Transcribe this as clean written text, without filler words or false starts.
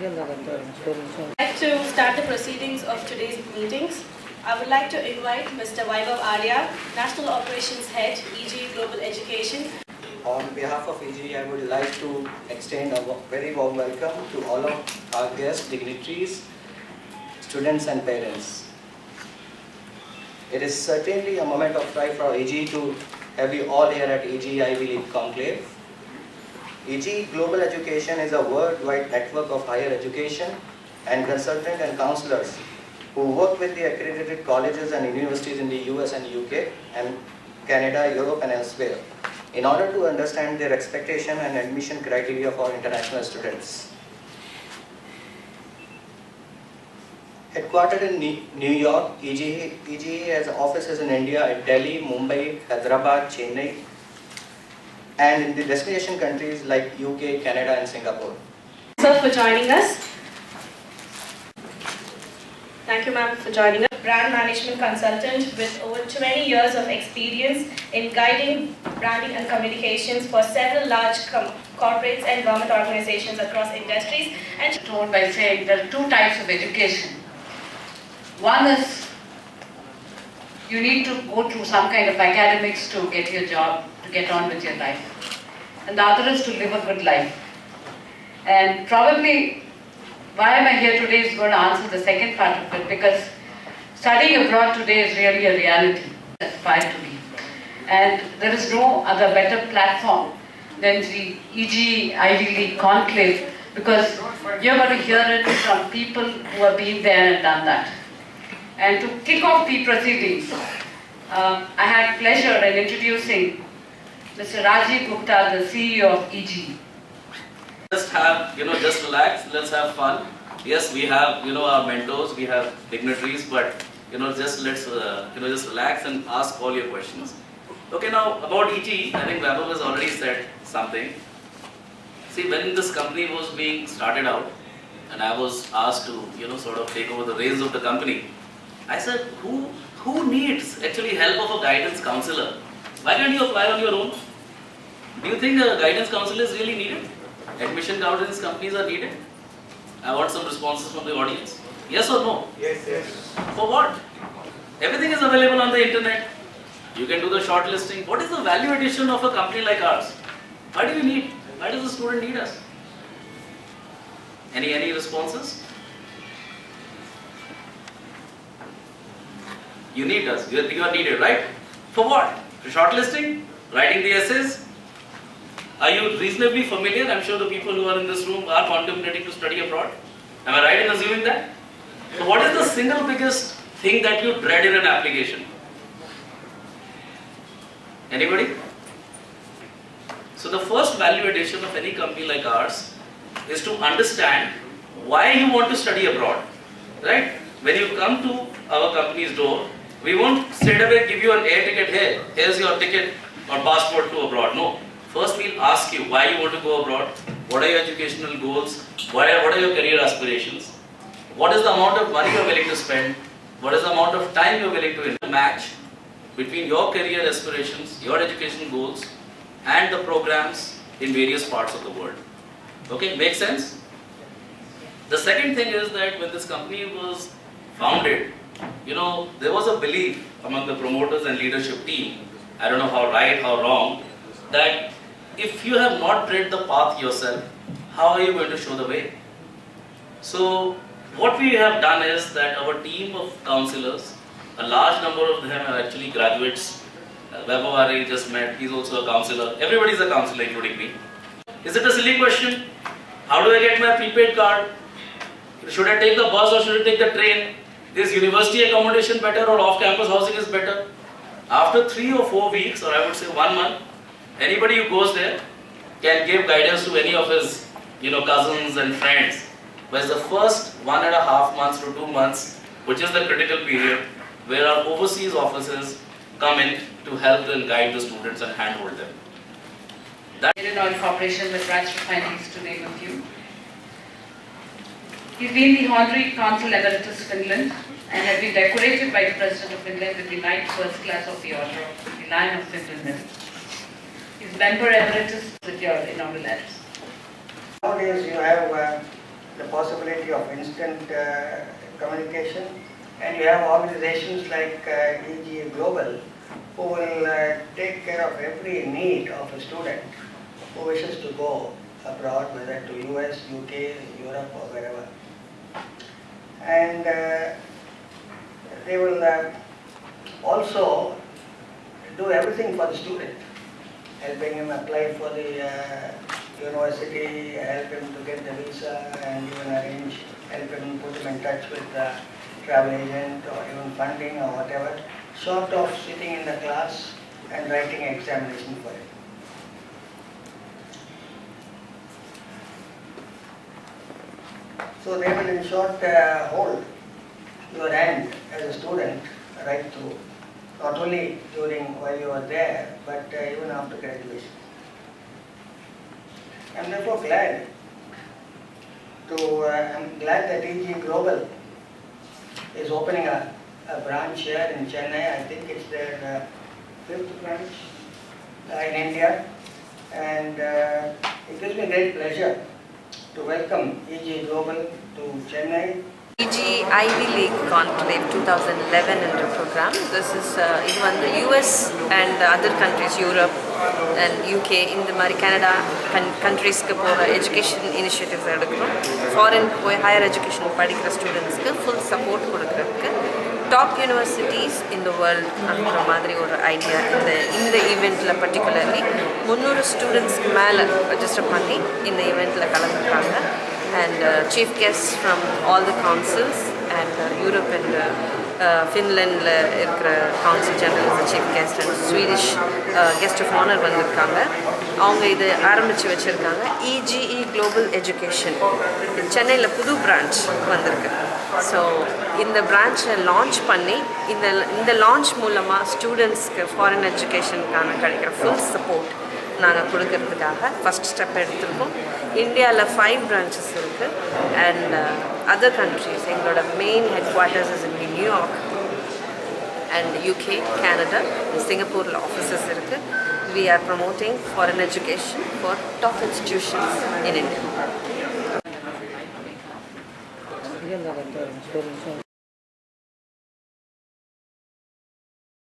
like to start the proceedings of today's meetings. I would like to invite Mr. Vaibhav Arya, National Operations Head, EG Global Education. On behalf of EG, I would like to extend a very warm welcome to all of our guests, dignitaries, students and parents. It is certainly a moment of pride for EG to have you all here at EG Ivy League Conclave. EG Global Education is a worldwide network of higher education and consultants and counselors who work with the accredited colleges and universities in the US and UK and Canada, Europe and elsewhere in order to understand their expectation and admission criteria for international students. Headquartered in New York, EG has offices in India at Delhi, Mumbai, Hyderabad, Chennai, and in the destination countries like UK, Canada and Singapore. Thank you for joining us. Thank you, ma'am, for joining us. Brand management consultant with over 20 years of experience in guiding branding and communications for several large corporates and government organizations across industries. And told by saying there are two types of education. One is you need to go through some kind of academics to get your job, to get on with your life. And the other is to live a good life. And probably why am I here today is going to answer the second part of it, because studying abroad today is really a reality. I aspire to be. And there is no other better platform than the EG Ivy League Conclave, because you're going to hear it from people who have been there and done that. And to kick off the proceedings, I had pleasure in introducing Mr. Rajiv Gupta, the CEO of EG. Just relax, let's have fun. Yes, we have, our mentors, we have dignitaries, but, just let's, just relax and ask all your questions. Okay, now about EG, I think Vaibhav has already said something. See, when this company was being started out, and I was asked to, sort of take over the reins of the company, I said, who needs actually help of a guidance counselor? Why can't you apply on your own? Do you think a guidance counselor is really needed? Admission guidance companies are needed? I want some responses from the audience. Yes or no? Yes. For what? Everything is available on the internet. You can do the shortlisting. What is the value addition of a company like ours? Why does the student need us? Any responses? You need us. You are needed, right? For what? For shortlisting? Writing the essays? Are you reasonably familiar? I'm sure the people who are in this room are contemplating to study abroad. Am I right in assuming that? So what is the single biggest thing that you dread in an application? Anybody? So the first value addition of any company like ours is to understand why you want to study abroad. Right? When you come to our company's door, we won't straight away give you an air ticket. Here's your ticket or passport to abroad. No. First we'll ask you why you want to go abroad, what are your educational goals, what are your career aspirations, what is the amount of money you're willing to spend, what is the amount of time you're willing to match between your career aspirations, your educational goals and the programs in various parts of the world. Okay, makes sense? The second thing is that when this company was founded, there was a belief among the promoters and leadership team, I don't know how right, how wrong, that if you have not tread the path yourself, how are you going to show the way? So what we have done is that our team of counselors, a large number of them are actually graduates. Vaibhav Arya just met, he's also a counselor. Everybody is a counselor, including me. Is it a silly question? How do I get my prepaid card? Should I take the bus or should I take the train? Is university accommodation better or off-campus housing is better? After 3 or 4 weeks, or I would say 1 month, anybody who goes there can give guidance to any of his, cousins and friends. But the first 1.5 months to 2 months, which is the critical period, where our overseas offices come in to help and guide the students and handhold them. In our cooperation with Raj Refineries, to name a few. He's been the Honorary Consul Emeritus Finland and has been decorated by the President of Finland with the Knight First Class of the Order of the Lion of Finland. He's Member Emeritus with your inaugural address. Nowadays you have the possibility of instant communication, and you have organizations like EGA Global who will take care of every need of a student who wishes to go abroad, whether to US, UK, Europe or wherever. And they will also do everything for the student, helping him apply for the university, help him to get the visa and even arrange, help him put him in touch with the travel agent or even funding or whatever, short of sitting in the class and writing an examination for it. So they will in short hold your hand as a student right through, not only during while you are there, but even after graduation. I am therefore glad that EG Global is opening a branch here in Chennai. I think it's their 5th branch in India, and it gives me great pleasure to welcome EG Global to Chennai. EG Ivy League Conclave 2011 என்ற program. This is இது வந்து US and other countries, Europe and UK, இந்த மாதிரி Canada countries-க்கு போகிற education initiatives எடுக்கிறோம். Foreign போய் higher education படிக்கிற students-க்கு full support கொடுக்கறதுக்கு top universities in the world அப்படின்ற மாதிரி ஒரு ஐடியா இந்த ஈவெண்ட்டில் பர்டிகுலர்லி 300 ஸ்டூடெண்ட்ஸ்க்கு மேலே ரெஜிஸ்டர் பண்ணி இந்த ஈவெண்ட்டில் கலந்துருக்காங்க. And chief guests from all the councils and Europe and Finland இருக்கிற council general is the chief guest and Swedish guest of honor வந்திருக்காங்க. அவங்க இது ஆரம்பித்து வச்சுருக்காங்க. EGE Global Education சென்னையில் புது பிரான்ச் வந்திருக்கு. ஸோ இந்த பிரான்ச்சை லான்ச் பண்ணி இந்த லான்ச் மூலமாக ஸ்டூடெண்ட்ஸ்க்கு ஃபாரின் எஜுகேஷனுக்கான கிடைக்கிற ஃபுல் சப்போர்ட் நாங்கள் கொடுக்கறதுக்காக ஃபஸ்ட் ஸ்டெப் எடுத்திருக்கோம். இந்தியாவில் 5 branches இருக்குது அண்ட் அதர் கண்ட்ரீஸ் எங்களோட main head quarters is in New York and UK, Canada, சிங்கப்பூரில் ஆஃபீஸஸ் இருக்குது. We are promoting foreign education for top institutions in India.